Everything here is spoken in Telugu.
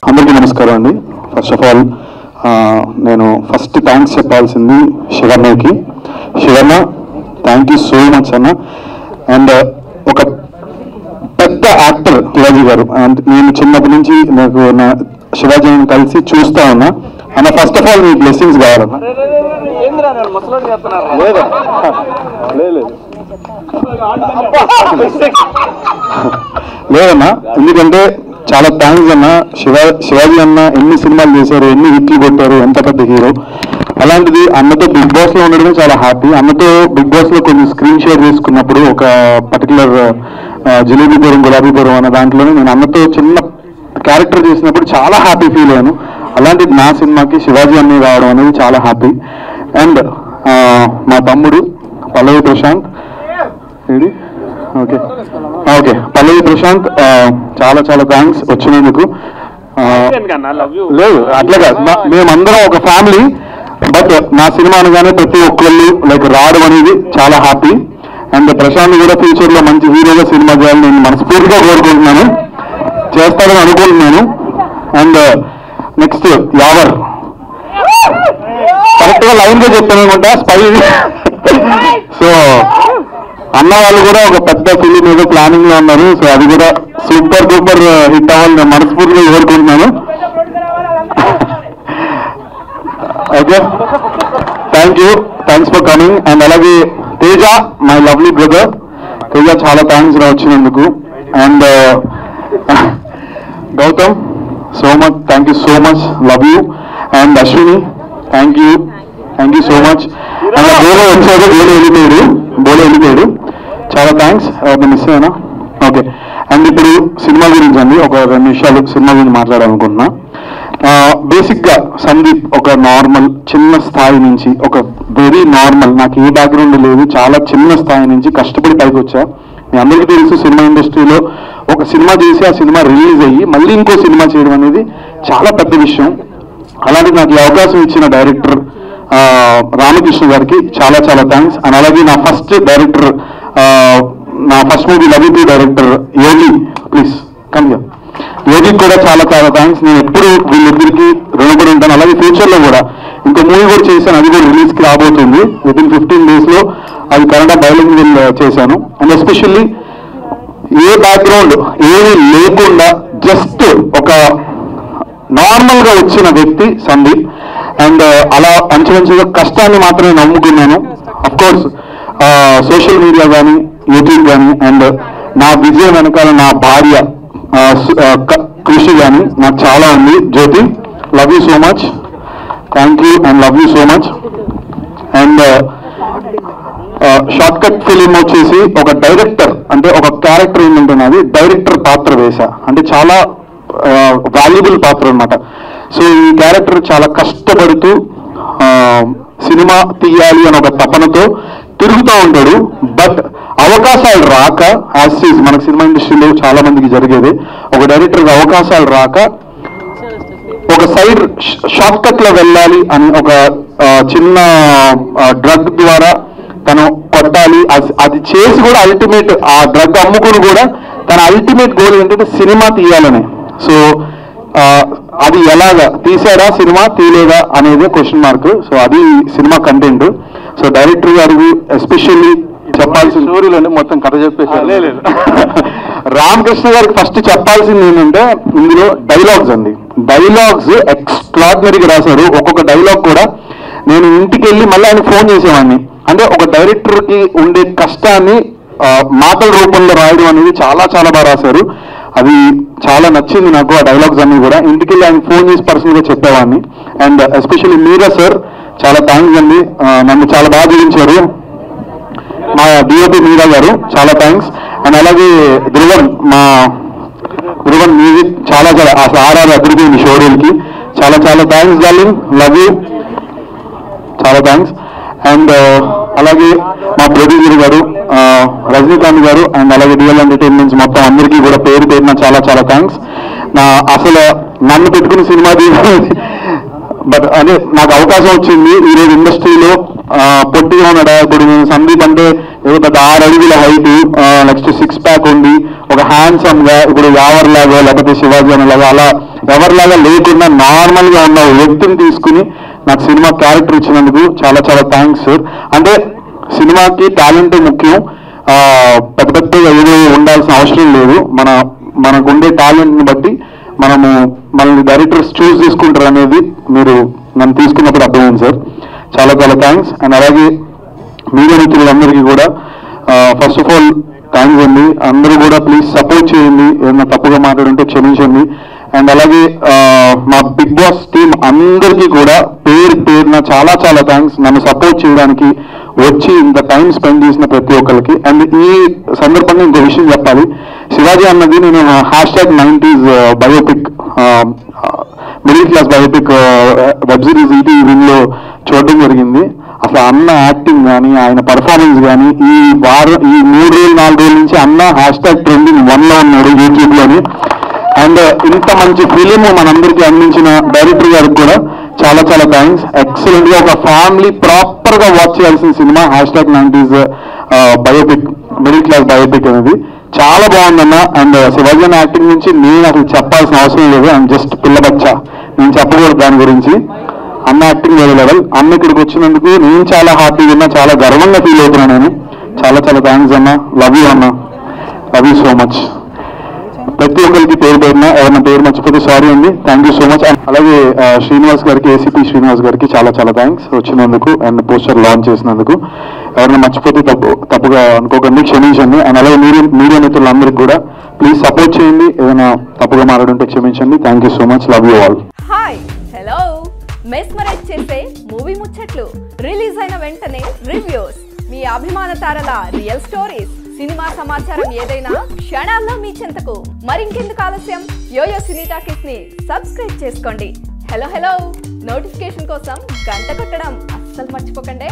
అందరికీ నమస్కారం అండి. ఫస్ట్ ఆఫ్ ఆల్ నేను ఫస్ట్ థ్యాంక్స్ చెప్పాల్సింది శివన్నకి. Shivanna, thank you so much అన్న. అండ్ ఒక పెద్ద యాక్టర్ శివాజీ గారు, నేను చిన్నప్పటి నుంచి నాకు నా శివాజీని కలిసి చూస్తా ఉన్నా అన్న. First of all me blessings కావాలన్నా. లేదన్నా, ఎందుకంటే చాలా థ్యాంక్స్ అన్న. శివాజీ అన్న ఎన్ని సినిమాలు చేశారు, ఎన్ని హిట్లు కొట్టారు, ఎంత పెద్ద హీరో. అలాంటిది అన్నతో బిగ్ బాస్ లో ఉండడమే చాలా హ్యాపీ. అన్నతో బిగ్ బాస్ లో కొన్ని స్క్రీన్ షేర్ చేసుకున్నప్పుడు ఒక పర్టికులర్ జిలేబీపురం గులాబీపురం అన్న దాంట్లోనే నేను అన్నతో చిన్న క్యారెక్టర్ చేసినప్పుడు చాలా హ్యాపీ ఫీల్ అయ్యాను. అలాంటిది నా సినిమాకి శివాజీ అన్నీ రావడం అనేది చాలా హ్యాపీ. అండ్ మా తమ్ముడు పల్లవి ప్రశాంత్, ఓకే ఓకే పల్లవి ప్రశాంత్, చాలా చాలా థ్యాంక్స్ వచ్చినందుకు. లేదు అట్లా కాదు, మేమందరం ఒక ఫ్యామిలీ. బట్ నా సినిమా అనగానే ప్రతి ఒక్కళ్ళు లైక్ రావడం అనేది చాలా హ్యాపీ. అండ్ ప్రశాంత్ కూడా ఫ్యూచర్ లో మంచి హీరోగా సినిమా చేయాలని నేను మనస్ఫూర్తిగా కోరుకుంటున్నాను, చేస్తారని అనుకుంటున్నాను. అండ్ నెక్స్ట్ యావర్, కరెక్ట్ గా లైన్ గా చెప్పాను అనుకుంటా, స్పై. సో అన్న వాళ్ళు కూడా ఒక పెద్ద ఫిలిం ఏదో ప్లానింగ్ లో ఉన్నారు. సో అది కూడా సూపర్ డూపర్ హిట్ అవ్వాలని నేను మనస్ఫూర్తిగా కోరుకుంటున్నాను. Okay, thanks for coming. And అలాగే Teja, my lovely brother Teja, చాలా థ్యాంక్స్ వచ్చినందుకు. And Gautam so much, thank you so much, love you. And Ashwini, thank you so much. And బోలో వచ్చాడు, బోలో వెళ్ళిపోయాడు, చాలా థ్యాంక్స్. మిస్ అయినా. ఓకే, అండ్ ఇప్పుడు సినిమా గురించి అండి ఒక 2 నిమిషాలు సినిమా గురించి మాట్లాడాలనుకుంటున్నా. బేసిక్గా సందీప్ ఒక నార్మల్ చిన్న స్థాయి నుంచి, ఒక వెరీ నార్మల్, నాకు ఏ బ్యాక్గ్రౌండ్ లేదు, చాలా చిన్న స్థాయి నుంచి కష్టపడి పైకి వచ్చా. మీ అందరికీ తెలుసు, సినిమా ఇండస్ట్రీలో ఒక సినిమా చేసి ఆ సినిమా రిలీజ్ అయ్యి మళ్ళీ ఇంకో సినిమా చేయడం అనేది చాలా పెద్ద విషయం. అలాగే నాకు ఈ అవకాశం ఇచ్చిన డైరెక్టర్ రామకృష్ణ గారికి చాలా చాలా థ్యాంక్స్. అండ్ అలాగే నా ఫస్ట్ డైరెక్టర్, నా ఫస్ట్ మూవీ లవిటీ director Yogi, please come here, యోగికి కూడా చాలా చాలా థ్యాంక్స్. నేను ఎప్పుడు వీళ్ళిద్దరికి రుణపడి ఉంటాను. అలాగే ఫ్యూచర్లో కూడా ఇంకో మూవీ కూడా చేశాను, అది కూడా రిలీజ్కి రాబోతుంది వితిన్ 15 days లో. అది కన్నడ బైలింగ్వల్ చేశాను. అండ్ ఎస్పెషల్లీ ఏ బ్యాక్గ్రౌండ్ ఏమీ లేకుండా జస్ట్ ఒక నార్మల్ గా వచ్చిన వ్యక్తి సందీప్. అండ్ అలా మంచిగా కష్టాన్ని మాత్రమే నమ్ముకున్నాను. అఫ్ కోర్స్ సోషల్ మీడియా కానీ యూట్యూబ్ కానీ, అండ్ నా విజయం వెనకాల నా భార్య కృషి కానీ నాకు చాలా ఉంది. Jyothi, love you so much, thank you and love you so much. And short cut film వచ్చేసి ఒక డైరెక్టర్, అంటే ఒక క్యారెక్టర్ ఏంటంటున్నది డైరెక్టర్ పాత్ర వేశా, అంటే చాలా వాల్యుబుల్ పాత్ర అనమాట. సో ఈ క్యారెక్టర్ చాలా కష్టపడుతూ సినిమా తీయాలి అని ఒక తపనతో తిరుగుతూ ఉంటాడు. బట్ అవకాశాలు రాక, యాజ్ ఈజ్ మనకు సినిమా ఇండస్ట్రీలో చాలా మందికి జరిగేది, ఒక డైరెక్టర్కి అవకాశాలు రాక ఒక సైడ్ షార్ట్ కట్ లో వెళ్ళాలి అని ఒక చిన్న డ్రగ్ ద్వారా తను కొట్టాలి, అది చేసి కూడా అల్టిమేట్ ఆ డ్రగ్ అమ్ముకుని కూడా తన అల్టిమేట్ గోల్ ఏంటంటే సినిమా తీయాలని. సో అది ఎలాగా తీసారా, సినిమా తీయలేదా అనేది క్వశ్చన్ మార్క్. సో అది సినిమా కంటెంట్. సో డైరెక్టర్ గారు ఎస్పెషల్లీ చెప్పాల్సిన స్టోరీలోనే మొత్తం కథ చెప్పేసారు. లేదు, రామకృష్ణ గారికి ఫస్ట్ చెప్పాల్సింది ఏంటంటే ఇందులో డైలాగ్స్ అండి. డైలాగ్స్ ఎక్స్ట్రాడినరీగా రాశారు. ఒక్కొక్క డైలాగ్ కూడా నేను ఇంటికి వెళ్ళి మళ్ళీ ఆయన ఫోన్ చేసేవాడిని. అంటే ఒక డైరెక్టర్కి ఉండే కష్టాన్ని మాటల రూపంలో రాయడం అనేది చాలా చాలా బాగా రాశారు. అది చాలా నచ్చింది నాకు. ఆ డైలాగ్స్ అన్ని కూడా ఇంటికి వెళ్ళి ఆయన ఫోన్ చేసి పర్సనల్గా చెప్పేవాడిని. అండ్ ఎస్పెషల్లీ మీరా సార్, చాలా థ్యాంక్స్ అండి, నన్ను చాలా బాగా జీవించారు. మా డిఓపి మీరా గారు, చాలా థ్యాంక్స్. అండ్ అలాగే ధ్రువన్ మ్యూజిక్ చాలా అసలు ఆర్ఆర్ అభివృద్ధి షోడీల్కి చాలా చాలా థ్యాంక్స్ డార్లింగ్, లవ్ యూ, చాలా థ్యాంక్స్. అండ్ అలాగే మా ప్రొడ్యూసర్ గారు రజనీకాంత్ గారు, అండ్ అలాగే డిఎల్ ఎంటర్టైన్మెంట్స్ మొత్తం అందరికీ కూడా పేరు పేరున చాలా చాలా థ్యాంక్స్. అసలు నన్ను పెట్టుకుని సినిమా బట్ అదే నాకు అవకాశం వచ్చింది. ఈరోజు ఇండస్ట్రీలో పొట్టిగా ఉన్న డైరెక్టర్, నేను సందీప్ అంటే ఏదో పెద్ద 6 అడుగుల హైట్, నెక్స్ట్ 6 ప్యాక్ ఉండి ఒక హ్యాండ్సమ్ గా ఇప్పుడు ఎవరిలాగా లేకపోతే శివాజీ అనేలాగా అలా ఎవరిలాగా లేకుండా నార్మల్ గా ఉన్న వ్యక్తిని తీసుకుని నాకు సినిమా క్యారెక్టర్ ఇచ్చినందుకు చాలా చాలా థ్యాంక్స్ సార్. అంటే సినిమాకి టాలెంట్ ముఖ్యం, పెద్ద పెద్దగా ఏదో ఉండాల్సిన అవసరం లేదు. మనకుండే టాలెంట్ని బట్టి మనల్ని డైరెక్టర్స్ చూస్ చేసుకుంటారు అనేది మీరు నన్ను తీసుకున్నప్పుడు అర్థమైంది సార్. చాలా చాలా థ్యాంక్స్. అండ్ అలాగే మీడియా మిత్రులందరికీ కూడా ఫస్ట్ ఆఫ్ ఆల్ థ్యాంక్స్ అండి. అందరూ కూడా ప్లీజ్ సపోర్ట్ చేయండి, ఏదైనా తప్పుగా మాట్లాడుంటే క్షమించండి. అండ్ అలాగే మా బిగ్ బాస్ టీం అందరికీ కూడా పేరున చాలా చాలా థ్యాంక్స్. నన్ను సపోర్ట్ చేయడానికి వచ్చి ఇంత టైం స్పెండ్ చేసిన ప్రతి ఒక్కరికి. అండ్ ఈ సందర్భంగా ఇంకో విషయం చెప్పాలి. శివాజీ అన్నది నేను #90s biopic, middle class biopic web series ఈటీవీలో చూడడం జరిగింది. అసలు అన్న యాక్టింగ్ కానీ ఆయన పర్ఫార్మెన్స్ కానీ ఈ 3 రోజులు 4 రోజుల నుంచి అన్న #trending1లో ఉన్నాడు యూట్యూబ్లోని. అండ్ ఇంత మంచి ఫిలిం మనందరికీ అందించిన డైరెక్టర్ గారికి కూడా చాలా చాలా థ్యాంక్స్. ఎక్సలెంట్ గా ఒక ఫ్యామిలీ ప్రాపర్ గా వాచ్ చేయాల్సిన cinema #90s biopic, middle class biopic అనేది చాలా బాగుందన్న. అండ్ శివాజీ యాక్టింగ్ నుంచి నేను అసలు చెప్పాల్సిన అవసరం లేదు, అండ్ జస్ట్ పిల్లబచ్చ, నేను చెప్పకూడదు దాని గురించి. అన్న యాక్టింగ్ వేరే లెవెల్. అన్న ఇక్కడికి వచ్చినందుకు నేను చాలా హ్యాపీగా ఉన్నా, చాలా గర్వంగా ఫీల్ అవుతున్నా నేను. చాలా చాలా థ్యాంక్స్ అన్న. లవ్ యూ అన్న, లవ్ యూ సో మచ్. ప్రతి ఒక్కరికి పేరున ఎవరైనా పేరు మర్చిపోతే సారీ అండి. Thank you so much. అలాగే శ్రీనివాస్ గారికి, ఏసీపీ శ్రీనివాస్ గారికి చాలా చాలా థ్యాంక్స్ వచ్చినందుకు అండ్ పోస్టర్ లాంచ్ చేసినందుకు. ఎవరైనా మర్చిపోతే తప్పుగా అనుకోకండి, క్షమించండి. అండ్ అలాగే మీడియా మిత్రులందరికీ కూడా ప్లీజ్ సపోర్ట్ చేయండి, ఏదైనా తప్పుగా మాట్లాడుంటే క్షమించండి. Thank you so much. Love you all. Hi, hello. Mesmerize చేసే మూవీ ముచ్చట్లు, రిలీజ్ అయిన వెంటనే రివ్యూస్, మీ అభిమాన తారల రియల్ స్టోరీస్, సినిమా సమాచారం ఏదైనా క్షణాల్లో మీ చెంతకు. మరింకెందుకు ఆలస్యం, యోయో సినీ టాకీస్ ని సబ్స్క్రైబ్ చేసుకోండి. హలో హలో నోటిఫికేషన్ కోసం గంట కొట్టడం అస్సలు మర్చిపోకండి.